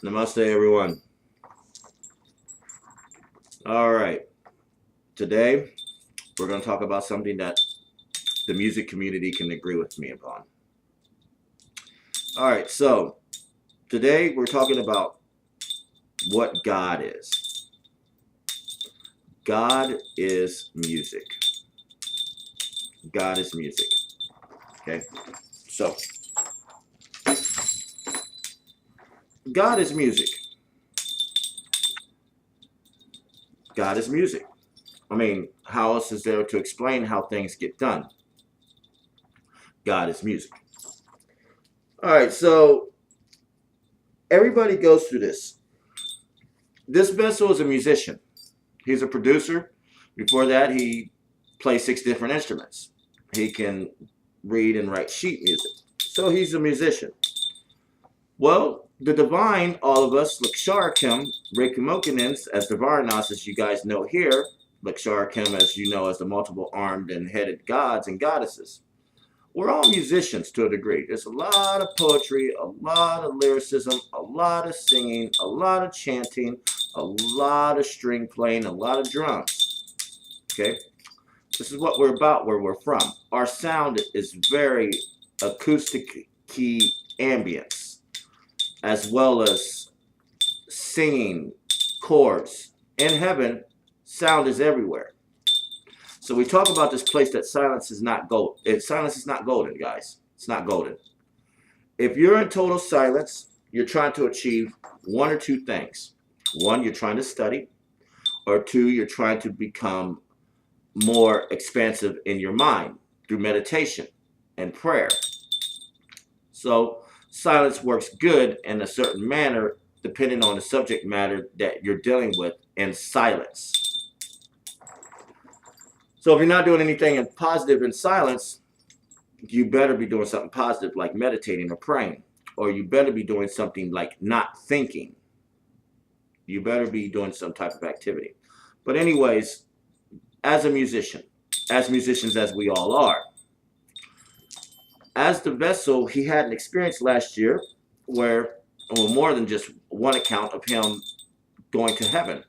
Namaste, everyone. All right. Today, we're going to talk about something that the music community can agree with me upon. All right. So, today, we're talking about what God is. God is music. God is music. Okay. So, God is music. God is music. I mean, how else is there to explain how things get done? God is music. All right, so everybody goes through this. This vessel is a musician. He's a producer. Before that, he plays 6 different instruments. He can read and write sheet music. So he's a musician. Well, the divine, all of us, Laksharakim, Reikimokinins, as the Varnas, as you guys know here, Laksharakim, as you know, as the multiple armed and headed gods and goddesses. We're all musicians to a degree. There's a lot of poetry, a lot of lyricism, a lot of singing, a lot of chanting, a lot of string playing, a lot of drums. Okay? This is what we're about, where we're from. Our sound is very acoustic key ambience, as well as singing chords. In heaven, sound is everywhere. So we talk about this place that silence is not gold. Silence is not golden, guys. It's not golden. If you're in total silence, you're trying to achieve one or two things. One, you're trying to study, or two, you're trying to become more expansive in your mind through meditation and prayer. So silence works good in a certain manner depending on the subject matter that you're dealing with in silence. So if you're not doing anything positive in silence, you better be doing something positive like meditating or praying. Or you better be doing something like not thinking. You better be doing some type of activity. But anyways, as a musician, as musicians as we all are, as the vessel, he had an experience last year where, well, more than just one account of him going to heaven.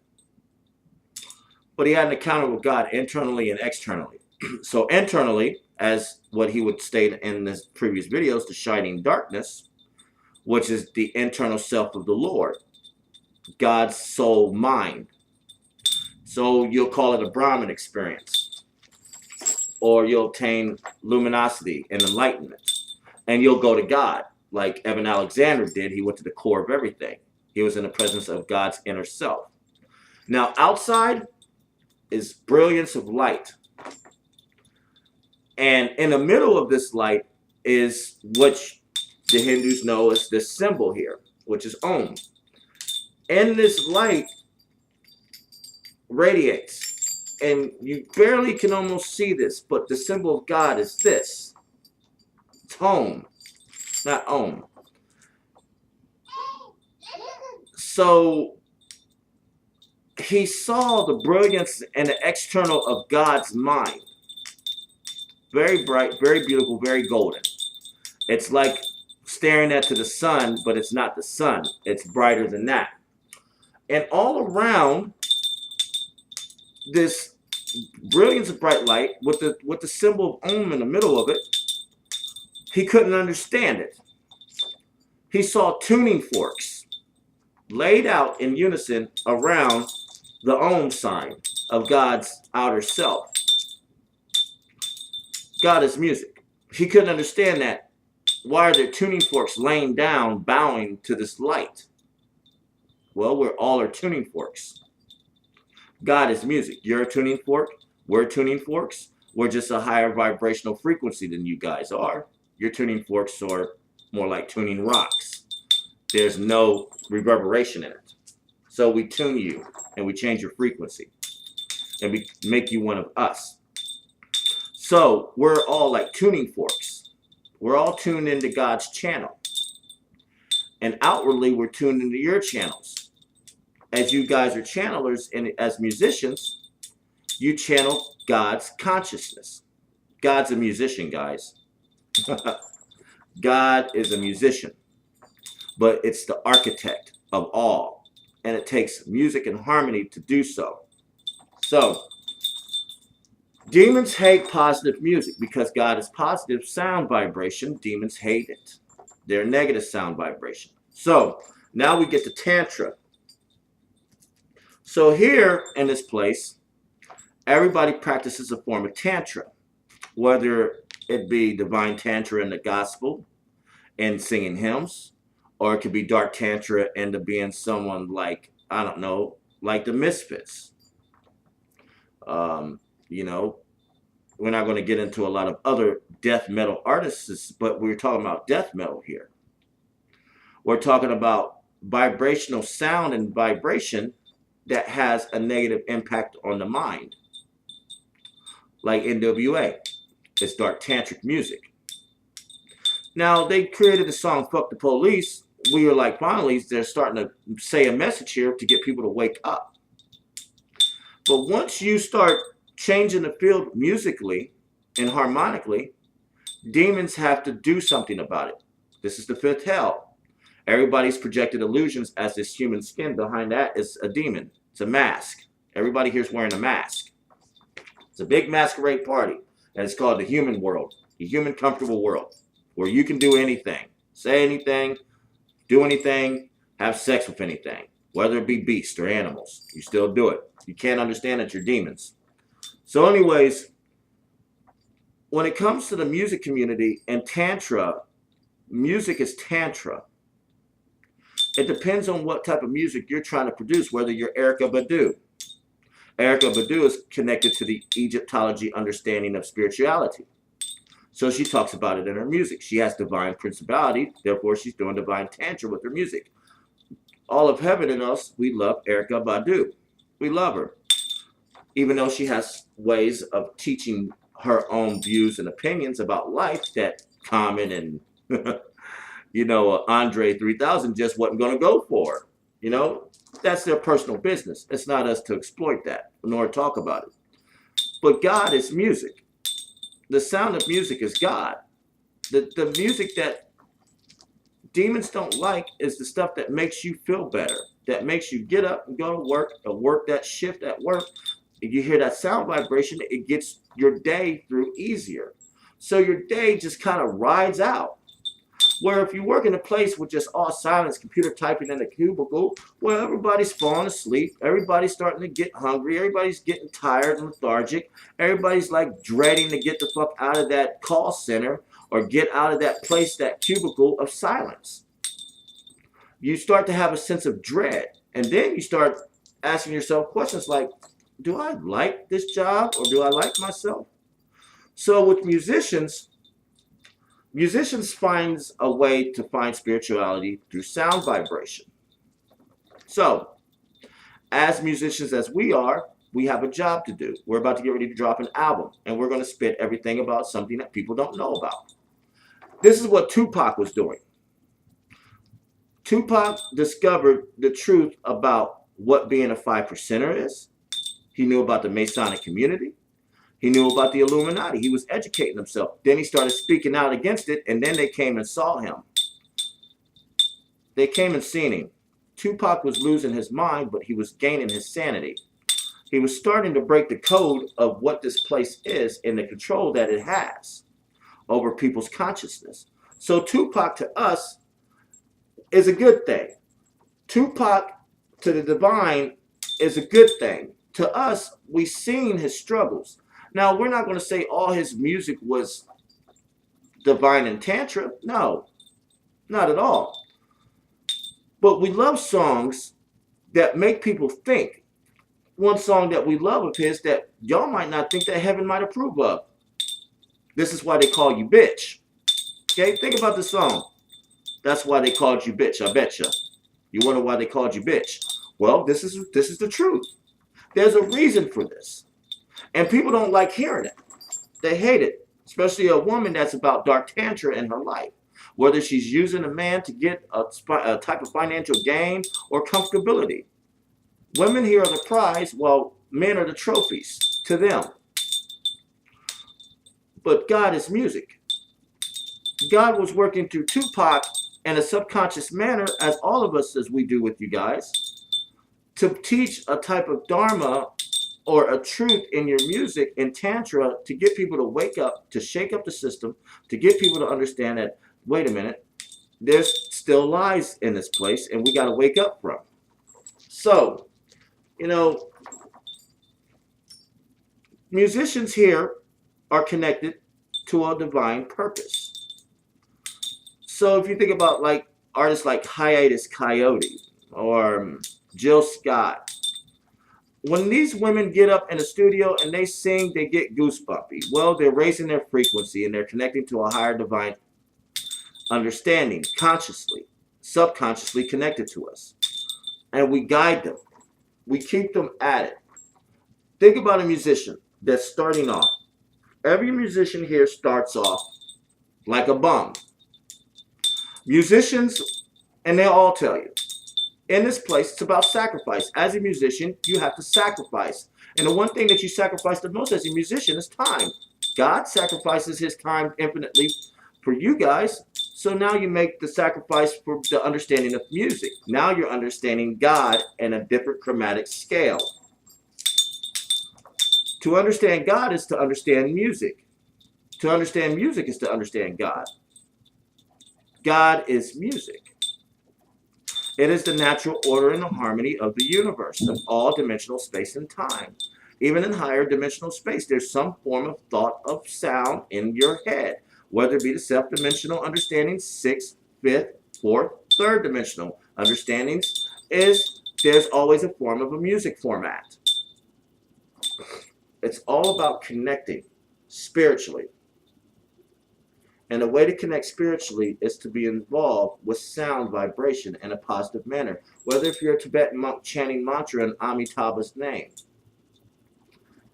But he had an encounter with God internally and externally. So internally, as what he would state in his previous videos, the shining darkness, which is the internal self of the Lord, God's soul mind. So you'll call it a Brahman experience, or you'll obtain luminosity and enlightenment, and you'll go to God, like Evan Alexander did. He went to the core of everything. He was in the presence of God's inner self. Now, outside is brilliance of light. And in the middle of this light is what the Hindus know as this symbol here, which is Om. And this light radiates. And you barely can almost see this, but the symbol of God is this. It's Om, not Om. So he saw the brilliance and the external of God's mind. Very bright, very beautiful, very golden. It's like staring at the sun, but it's not the sun. It's brighter than that. And all around this brilliance of bright light with the symbol of Om in the middle of it, he couldn't understand it. He saw tuning forks laid out in unison around the Om sign of God's outer self. God is music. He couldn't understand that. Why are there tuning forks laying down, bowing to this light? Well, we're all are tuning forks. God is music. You're a tuning fork. We're tuning forks. We're just a higher vibrational frequency than you guys are. Your tuning forks are more like tuning rocks. There's no reverberation in it. So we tune you and we change your frequency and we make you one of us. So we're all like tuning forks. We're all tuned into God's channel. And outwardly, we're tuned into your channels. As you guys are channelers and as musicians, you channel God's consciousness. God's a musician, guys. God is a musician. But it's the architect. of all. And it takes music and harmony to do so. So, demons hate positive music because God is positive sound vibration. Demons hate it. They're negative sound vibration. So, now we get to Tantra. So here in this place, everybody practices a form of Tantra, whether it be divine Tantra in the gospel and singing hymns, or it could be dark Tantra into being someone like, I don't know, like the Misfits. You know, we're not going to get into a lot of other death metal artists, but we're talking about death metal here. We're talking about vibrational sound and vibration that has a negative impact on the mind. Like NWA, it's dark tantric music. Now, they created the song Fuck the Police. We were like, finally, they're starting to say a message here to get people to wake up. But once you start changing the field musically and harmonically, demons have to do something about it. This is the fifth hell. Everybody's projected illusions as this human skin. Behind that is a demon. It's a mask. Everybody here's wearing a mask. It's a big masquerade party, and it's called the human world, the human comfortable world, where you can do anything, say anything, do anything, have sex with anything, whether it be beasts or animals. You still do it. You can't understand that you're demons. So anyways, when it comes to the music community and Tantra, music is Tantra. It depends on what type of music you're trying to produce, whether you're Erykah Badu. Erykah Badu is connected to the Egyptology understanding of spirituality. So she talks about it in her music. She has divine principality, therefore she's doing divine Tantra with her music. All of heaven and us, we love Erykah Badu. We love her. Even though she has ways of teaching her own views and opinions about life that Common and Andre 3000 just wasn't going to go for. That's their personal business. It's not us to exploit that, nor talk about it. But God is music. The sound of music is God. The music that demons don't like is the stuff that makes you feel better, that makes you get up and go to work, or work that shift at work. If you hear that sound vibration, it gets your day through easier. So your day just kind of rides out. Where if you work in a place with just all silence, computer typing in a cubicle, well, everybody's falling asleep. Everybody's starting to get hungry. Everybody's getting tired and lethargic. Everybody's like dreading to get the fuck out of that call center or get out of that place, that cubicle of silence. You start to have a sense of dread. And then you start asking yourself questions like, do I like this job or do I like myself? So with musicians finds a way to find spirituality through sound vibration. So, as musicians as we are, we have a job to do. We're about to get ready to drop an album, and we're going to spit everything about something that people don't know about. This is what Tupac was doing. Tupac discovered the truth about what being a 5%er is. He knew about the Masonic community. He knew about the Illuminati. He was educating himself. Then he started speaking out against it, and then they came and saw him. They came and seen him. Tupac was losing his mind, but he was gaining his sanity. He was starting to break the code of what this place is and the control that it has over people's consciousness. So Tupac to us is a good thing. Tupac to the divine is a good thing. To us, we've seen his struggles. Now, we're not going to say all his music was divine and Tantra. No, not at all. But we love songs that make people think. One song that we love of his that y'all might not think that heaven might approve of. This is why they call you bitch. Okay, think about the song. That's why they called you bitch, I betcha. You wonder why they called you bitch. Well, this is the truth. There's a reason for this. And people don't like hearing it. They hate it. Especially a woman that's about dark tantra in her life. Whether she's using a man to get a type of financial gain or comfortability. Women here are the prize, while men are the trophies to them. But God is music. God was working through Tupac in a subconscious manner, as all of us as we do with you guys, to teach a type of dharma or a truth in your music in tantra to get people to wake up, to shake up the system, to get people to understand that, wait a minute, there's still lies in this place and we got to wake up from. So, musicians here are connected to a divine purpose. So if you think about like artists like Hiatus Coyote or Jill Scott, when these women get up in the studio and they sing, they get goosebumpy. Well, they're raising their frequency and they're connecting to a higher divine understanding, consciously, subconsciously connected to us. And we guide them. We keep them at it. Think about a musician that's starting off. Every musician here starts off like a bum. Musicians, and they'll all tell you, in this place, it's about sacrifice. As a musician, you have to sacrifice. And the one thing that you sacrifice the most as a musician is time. God sacrifices his time infinitely for you guys. So now you make the sacrifice for the understanding of music. Now you're understanding God in a different chromatic scale. To understand God is to understand music. To understand music is to understand God. God is music. It is the natural order and the harmony of the universe, of all dimensional space and time. Even in higher dimensional space, there's some form of thought of sound in your head, whether it be the self-dimensional understanding, sixth, fifth, fourth, third dimensional understandings, there's always a form of a music format. It's all about connecting spiritually. And the way to connect spiritually is to be involved with sound vibration in a positive manner. Whether if you're a Tibetan monk chanting mantra in Amitabha's name.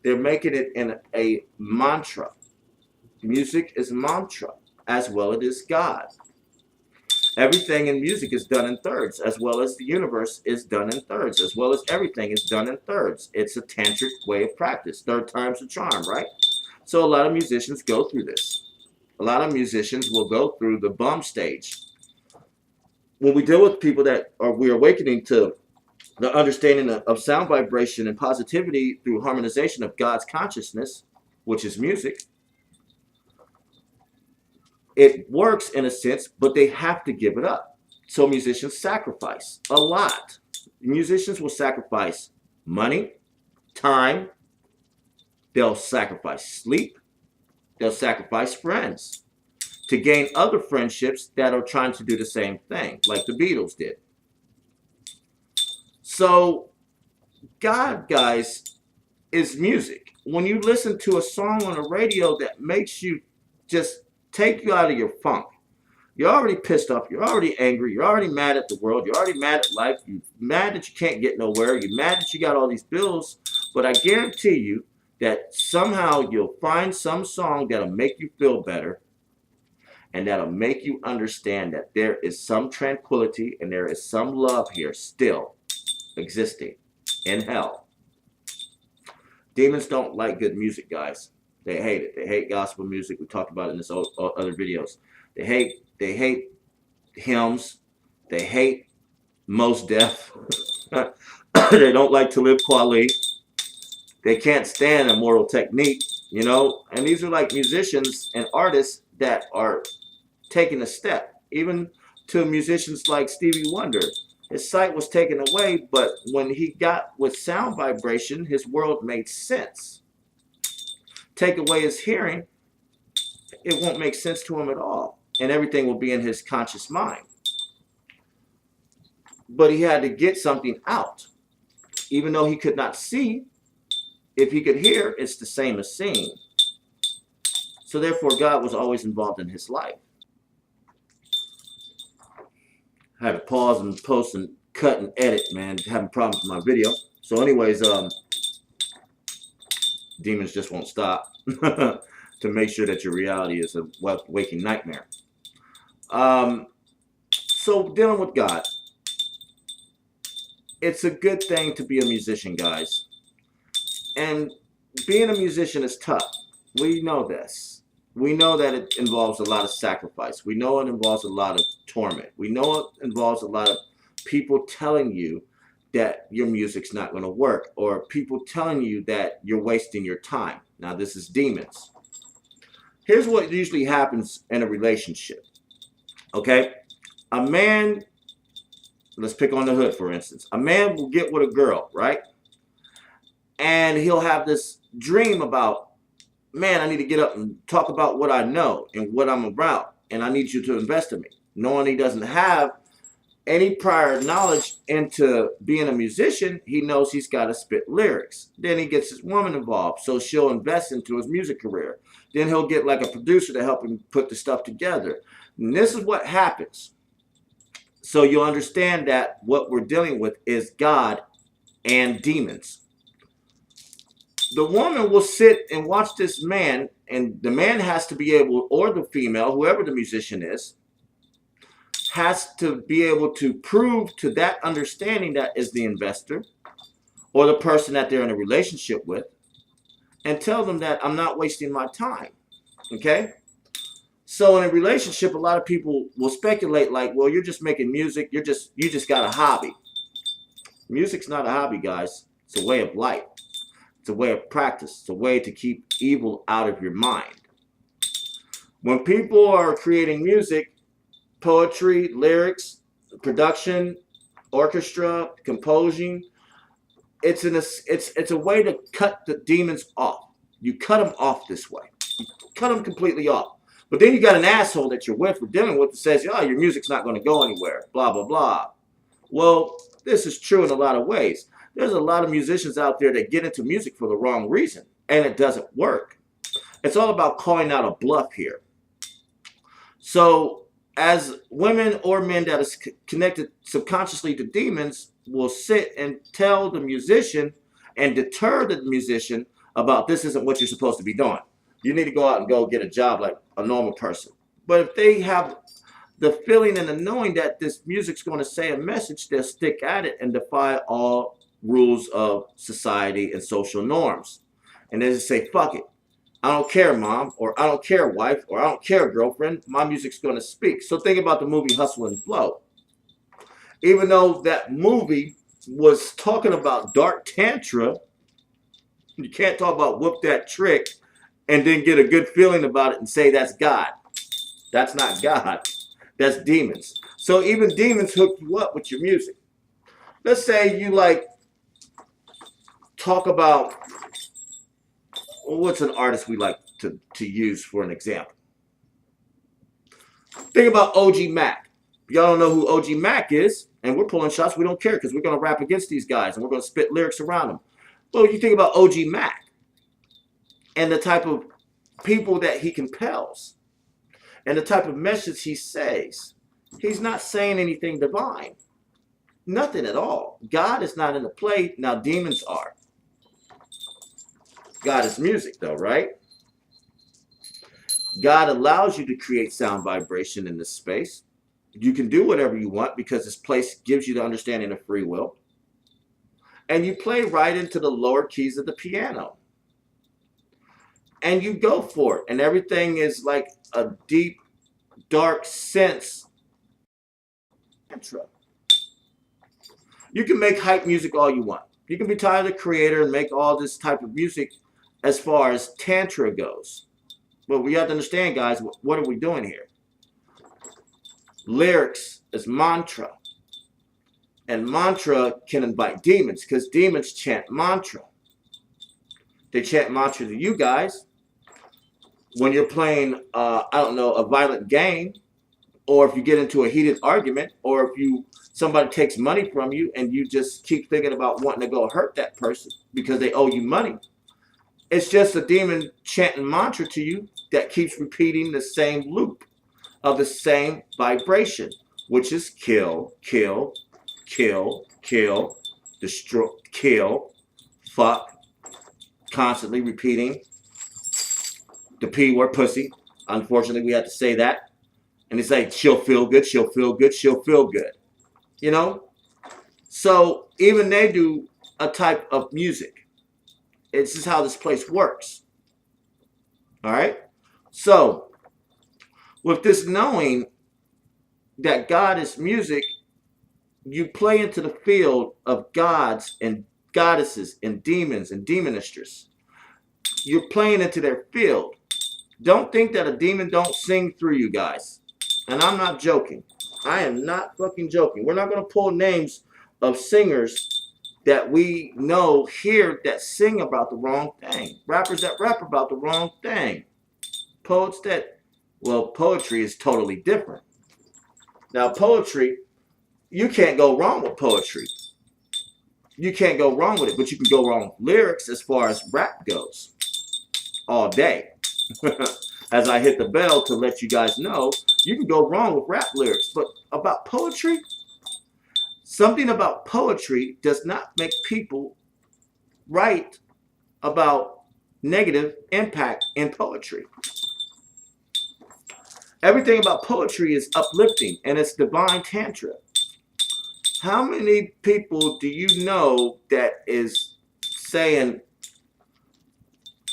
They're making it in a mantra. Music is mantra, as well as it is God. Everything in music is done in thirds, as well as the universe is done in thirds, as well as everything is done in thirds. It's a tantric way of practice. Third time's a charm, right? So a lot of musicians go through this. A lot of musicians will go through the bum stage. When we deal with people that we're awakening to the understanding of sound vibration and positivity through harmonization of God's consciousness, which is music, it works in a sense, but they have to give it up. So musicians sacrifice a lot. Musicians will sacrifice money, time, they'll sacrifice sleep, they'll sacrifice friends to gain other friendships that are trying to do the same thing, like the Beatles did. So, God, guys, is music. When you listen to a song on the radio that makes you just take you out of your funk, you're already pissed off, you're already angry, you're already mad at the world, you're already mad at life, you're mad that you can't get nowhere, you're mad that you got all these bills, but I guarantee you, that somehow you'll find some song that'll make you feel better and that'll make you understand that there is some tranquility and there is some love here still existing in hell. Demons don't like good music, guys. They hate it. They hate gospel music. We talked about it in this other videos. They hate hymns. They hate Mos Def. They don't like Talib Kweli. They can't stand Immortal Technique, and these are like musicians and artists that are taking a step. Even to musicians like Stevie Wonder, his sight was taken away, but when he got with sound vibration, his world made sense. Take away his hearing, it won't make sense to him at all, and everything will be in his conscious mind. But he had to get something out, even though he could not see. If he could hear, it's the same as seeing. So therefore, God was always involved in his life. I had to pause and post and cut and edit, man. Having problems with my video. So anyways, demons just won't stop to make sure that your reality is a waking nightmare. So dealing with God. It's a good thing to be a musician, guys. And being a musician is tough. We know this. we know that it involves a lot of sacrifice. We know it involves a lot of torment. We know it involves a lot of people telling you that your music's not going to work, or people telling you that you're wasting your time. Now, this is demons. Here's what usually happens in a relationship. Okay? A man, let's pick on the hood, for instance. A man will get with a girl, right? And he'll have this dream about, man, I need to get up and talk about what I know and what I'm about, and I need you to invest in me. Knowing he doesn't have any prior knowledge into being a musician, he knows he's got to spit lyrics. Then he gets his woman involved, so she'll invest into his music career. Then he'll get like a producer to help him put the stuff together. And this is what happens. So you'll understand that what we're dealing with is God and demons. The woman will sit and watch this man, and the man has to be able, or the female, whoever the musician is, has to be able to prove to that understanding that is the investor or the person that they're in a relationship with, and tell them that I'm not wasting my time. Okay? So in a relationship, a lot of people will speculate like, well, you're just making music, you just got a hobby. Music's not a hobby, guys. It's a way of life. It's a way of practice. It's a way to keep evil out of your mind. When people are creating music, poetry, lyrics, production, orchestra, composing, it's a way to cut the demons off. You cut them off this way. You cut them completely off. But then you got an asshole that you're with or dealing with that says, oh, your music's not going to go anywhere, blah, blah, blah. Well, this is true in a lot of ways. There's a lot of musicians out there that get into music for the wrong reason, and it doesn't work. It's all about calling out a bluff here. So as women or men that is connected subconsciously to demons will sit and tell the musician and deter the musician about this isn't what you're supposed to be doing. You need to go out and go get a job like a normal person. But if they have the feeling and the knowing that this music's going to say a message, they'll stick at it and defy all rules of society and social norms. And they just say, fuck it. I don't care, mom, or I don't care, wife, or I don't care, girlfriend. My music's going to speak. So think about the movie Hustle and Flow. Even though that movie was talking about dark tantra, you can't talk about whoop that trick and then get a good feeling about it and say that's God. That's not God. That's demons. So even demons hook you up with your music. Let's say you like talk about, what's an artist we like to use for an example? Think about OG Mac. Y'all don't know who OG Mac is, and we're pulling shots. We don't care because we're going to rap against these guys, and we're going to spit lyrics around them. Well, you think about OG Mac and the type of people that he compels and the type of message he says. He's not saying anything divine. Nothing at all. God is not in the play. Now demons are. God is music, though, right? God allows you to create sound vibration in this space. You can do whatever you want because this place gives you the understanding of free will. And you play right into the lower keys of the piano. And you go for it. And everything is like a deep, dark sense. You can make hype music all you want. You can be Tyler, the Creator, and make all this type of music as far as Tantra goes. But we have to understand, guys, what are we doing here? Lyrics is mantra. And mantra can invite demons because demons chant mantra. They chant mantra to you guys when you're playing, I don't know, a violent game, or if you get into a heated argument, or if somebody takes money from you and you just keep thinking about wanting to go hurt that person because they owe you money. It's just a demon chanting mantra to you that keeps repeating the same loop of the same vibration, which is kill, kill, kill, kill, destroy, kill, fuck, constantly repeating the P word, pussy. Unfortunately, we have to say that. And it's like, she'll feel good, she'll feel good, she'll feel good. You know? So even they do a type of music. This is how this place works. All right? So, with this knowing that God is music, you play into the field of gods and goddesses and demons and demonisters. You're playing into their field. Don't think that a demon don't sing through you guys. And I'm not joking. I am not fucking joking. We're not going to pull names of singers that we know here that sing about the wrong thing. Rappers that rap about the wrong thing. Poets that, well, poetry is totally different. Now, poetry, you can't go wrong with poetry. You can't go wrong with it, but you can go wrong with lyrics as far as rap goes. All day. As I hit the bell to let you guys know, you can go wrong with rap lyrics. But about poetry, something about poetry does not make people write about negative impact in poetry. Everything about poetry is uplifting, and it's divine tantra. How many people do you know that is saying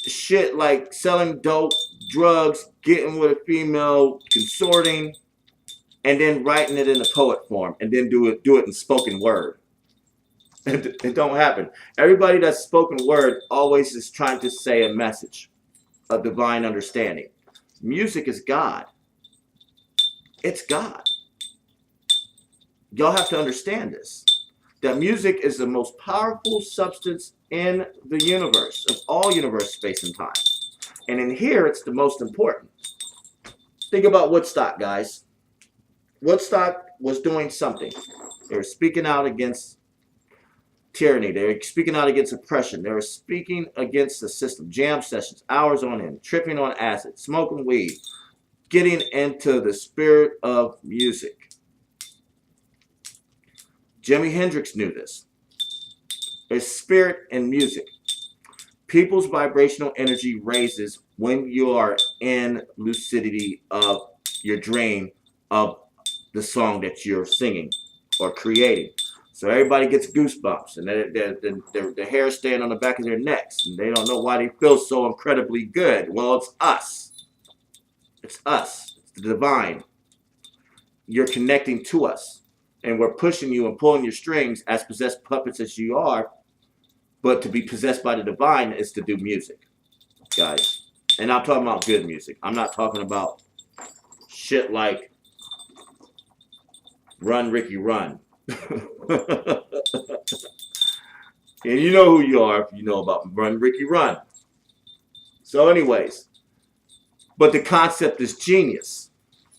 shit like selling dope, drugs, getting with a female, consorting, and then writing it in a poet form, and then do it in spoken word? It don't happen. Everybody that's spoken word always is trying to say a message of divine understanding. Music is God. It's God. Y'all have to understand this. That music is the most powerful substance in the universe, of all universe, space, and time. And in here, it's the most important. Think about Woodstock, guys. Woodstock was doing something. They were speaking out against tyranny. They were speaking out against oppression. They were speaking against the system. Jam sessions, hours on end, tripping on acid, smoking weed, getting into the spirit of music. Jimi Hendrix knew this. There's spirit in music. People's vibrational energy raises when you are in lucidity of your dream of the song that you're singing or creating. So everybody gets goosebumps, and their hair stand on the back of their necks, and they don't know why they feel so incredibly good. Well, it's us. It's us. It's the divine. You're connecting to us, and we're pushing you and pulling your strings as possessed puppets as you are. But to be possessed by the divine is to do music, guys. And I'm talking about good music. I'm not talking about shit like Run, Ricky, Run. And you know who you are if you know about Run, Ricky, Run. So anyways, but the concept is genius.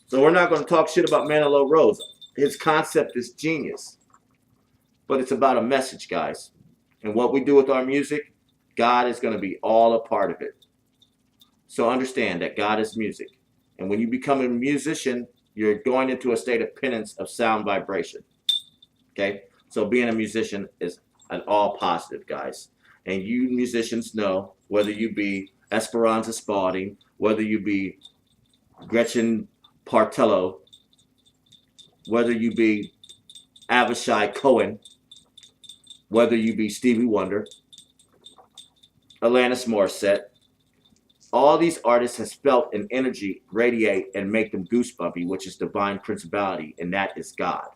So we're not going to talk shit about Manilow Rosa. His concept is genius. But it's about a message, guys. And what we do with our music, God is going to be all a part of it. So understand that God is music. And when you become a musician, you're going into a state of penance of sound vibration. Okay? So being a musician is an all positive, guys. And you musicians know, whether you be Esperanza Spalding, whether you be Gretchen Partello, whether you be Avishai Cohen, whether you be Stevie Wonder, Alanis Morissette, all these artists has felt an energy radiate and make them goosebumpy, which is divine principality, and that is God.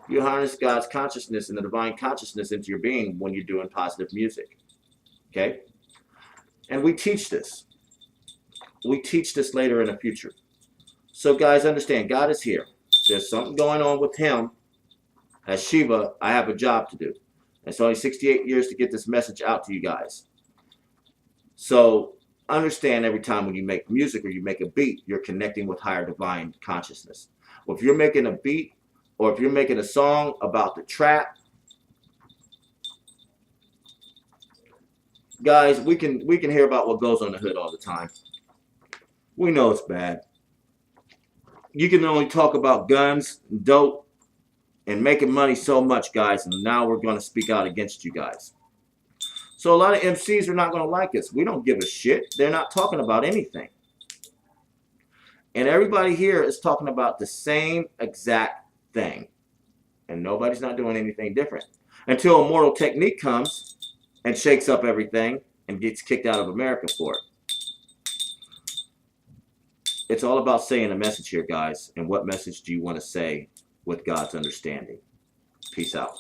You harness God's consciousness and the divine consciousness into your being when you're doing positive music. Okay? And we teach this. We teach this later in the future. So guys, understand, God is here. There's something going on with him. As Siva, I have a job to do. It's only 68 years to get this message out to you guys. So understand, every time when you make music or you make a beat, you're connecting with higher divine consciousness. Well, if you're making a beat or if you're making a song about the trap, guys, we can hear about what goes on the hood all the time. We know it's bad. You can only talk about guns, dope, and making money so much, guys, and now we're going to speak out against you guys. So a lot of MCs are not going to like us. We don't give a shit. They're not talking about anything. And everybody here is talking about the same exact thing. And nobody's not doing anything different. Until Immortal Technique comes and shakes up everything and gets kicked out of America for it. it's all about saying a message here, guys. And what message do you want to say with God's understanding? Peace out.